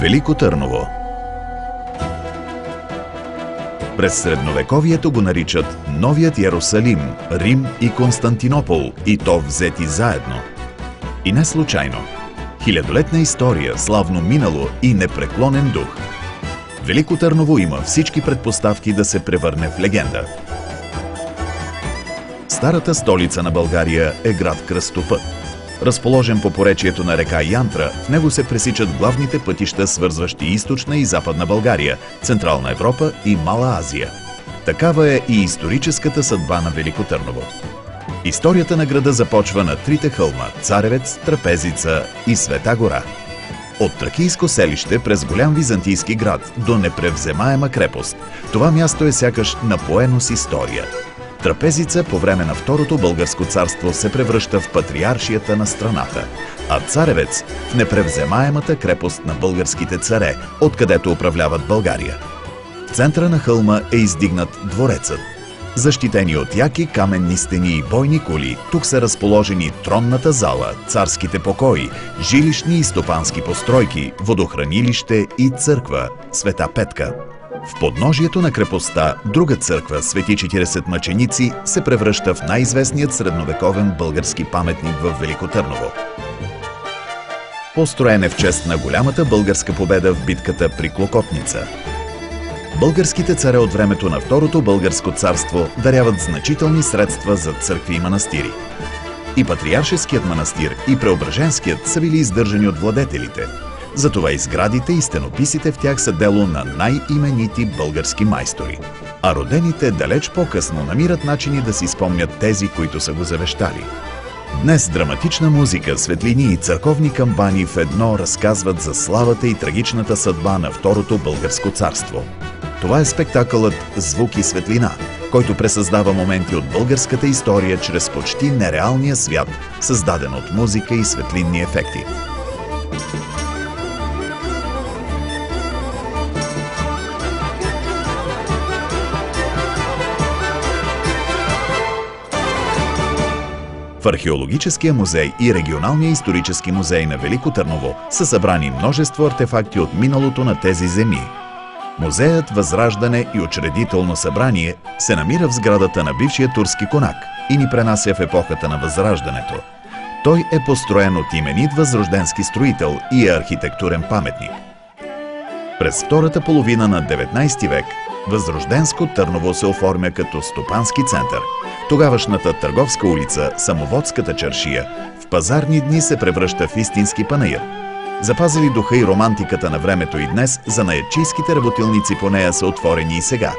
Велико Търново. През средновековието го наричат Новият Йерусалим, Рим и Константинопол, и то взети заедно. И не случайно. Хилядолетна история, славно минало и непреклонен дух. Велико Търново има всички предпоставки да се превърне в легенда. Старата столица на България е град кръстопът. Разположен по поречието на река Янтра, в него се пресичат главните пътища, свързващи източна и западна България, Централна Европа и Мала Азия. Такава е и историческата съдба на Велико Търново. Историята на града започва на трите хълма – Царевец, Трапезица и Света гора. От тракийско селище през голям византийски град до непревземаема крепост. Това място е сякаш напоено с история. Трапезица по време на Второто българско царство се превръща в патриаршията на страната, а Царевец в непревземаемата крепост на българските царе, откъдето управляват България. В центъра на хълма е издигнат дворецът. Защитени от яки каменни стени и бойни кули, тук са разположени тронната зала, царските покои, жилищни и стопански постройки, водохранилище и църква Света Петка. В подножието на крепостта друга църква Свети 40 мъченици се превръща в най-известният средновековен български паметник в Велико Търново. Построен е в чест на голямата българска победа в битката при Клокотница. Българските царе от времето на Второто българско царство даряват значителни средства за църкви и манастири. И Патриаршеският манастир, и Преображенският са били издържани от владетелите. Затова и сградите и стенописите в тях са дело на най-именити български майстори. А родените далеч по-късно намират начини да си спомнят тези, които са го завещали. Днес драматична музика, светлини и църковни камбани в едно разказват за славата и трагичната съдба на Второто българско царство. Това е спектакълът «Звук и светлина», който пресъздава моменти от българската история чрез почти нереалния свят, създаден от музика и светлинни ефекти. В Археологическия музей и Регионалния исторически музей на Велико Търново са събрани множество артефакти от миналото на тези земи. Музеят Възраждане и учредително събрание се намира в сградата на бившия турски конак и ни пренася в епохата на Възраждането. Той е построен от именит възрожденски строител и е архитектурен паметник. През втората половина на 19 век Възрожденско Търново се оформя като стопански център. Тогавашната търговска улица, Самоводската чаршия, в пазарни дни се превръща в истински панаир. Запазили духа и романтиката на времето и днес, занаятчийските работилници по нея са отворени и сега.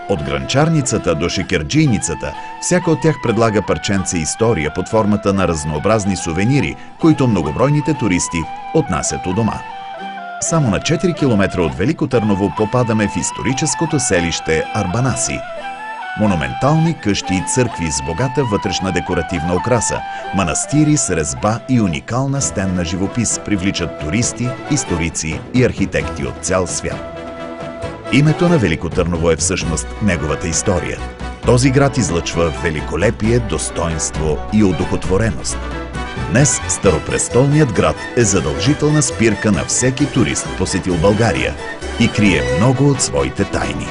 От гранчарницата до шекерджийницата, всяка от тях предлага парченце история под формата на разнообразни сувенири, които многобройните туристи отнасят у дома. Само на 4 км от Велико Търново попадаме в историческото селище Арбанаси. Монументални къщи и църкви с богата вътрешна декоративна украса, манастири с резба и уникална стенна живопис привличат туристи, историци и архитекти от цял свят. Името на Велико Търново е всъщност неговата история. Този град излъчва великолепие, достоинство и одухотвореност. Днес Старопрестолният град е задължителна спирка на всеки турист, посетил България, и крие много от своите тайни.